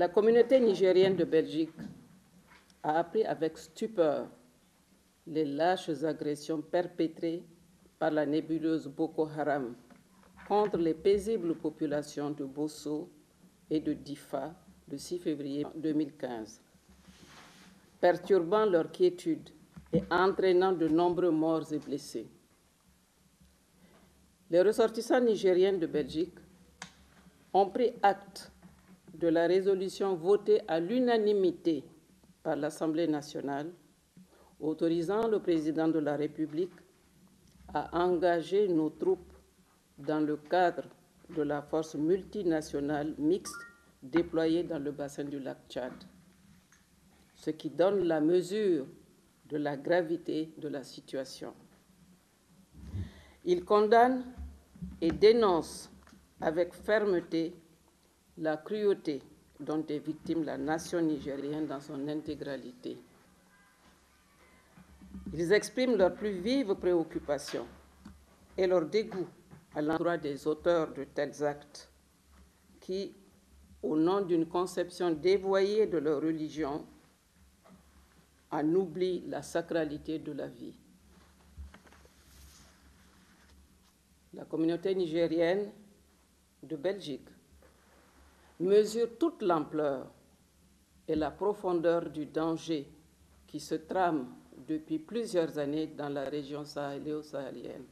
La communauté nigérienne de Belgique a appris avec stupeur les lâches agressions perpétrées par la nébuleuse Boko Haram contre les paisibles populations de Bosso et de Difa le 6 février 2015, perturbant leur quiétude et entraînant de nombreux morts et blessés. Les ressortissants nigériens de Belgique ont pris acte de la résolution votée à l'unanimité par l'Assemblée nationale, autorisant le président de la République à engager nos troupes dans le cadre de la force multinationale mixte déployée dans le bassin du lac Tchad, ce qui donne la mesure de la gravité de la situation. Il condamne et dénonce avec fermeté la cruauté dont est victime la nation nigérienne dans son intégralité. Ils expriment leur plus vive préoccupation et leur dégoût à l'endroit des auteurs de tels actes qui, au nom d'une conception dévoyée de leur religion, en oublient la sacralité de la vie. La communauté nigérienne de Belgique mesure toute l'ampleur et la profondeur du danger qui se trame depuis plusieurs années dans la région sahélo-sahélienne.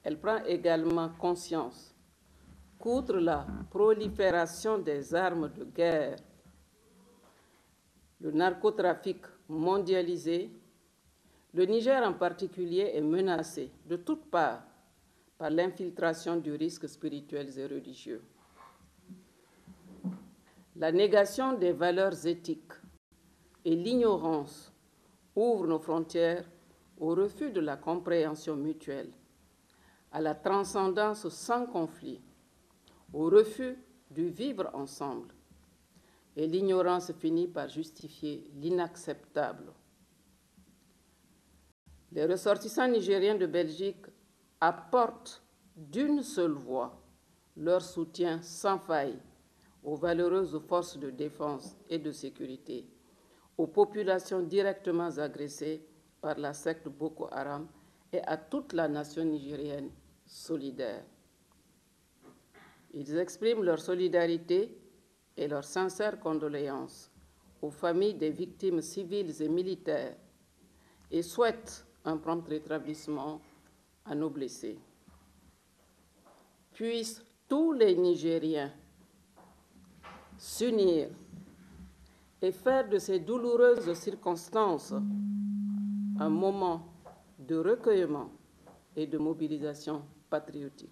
Elle prend également conscience qu'outre la prolifération des armes de guerre, le narcotrafic mondialisé, le Niger en particulier est menacé de toutes parts par l'infiltration du risque spirituel et religieux. La négation des valeurs éthiques et l'ignorance ouvrent nos frontières au refus de la compréhension mutuelle, à la transcendance sans conflit, au refus du vivre ensemble. Et l'ignorance finit par justifier l'inacceptable. Les ressortissants nigériens de Belgique apportent d'une seule voix leur soutien sans faille aux valeureuses forces de défense et de sécurité, aux populations directement agressées par la secte Boko Haram et à toute la nation nigérienne solidaire. Ils expriment leur solidarité et leurs sincères condoléances aux familles des victimes civiles et militaires et souhaitent un prompt rétablissement à nos blessés. Puissent tous les Nigériens s'unir et faire de ces douloureuses circonstances un moment de recueillement et de mobilisation patriotique.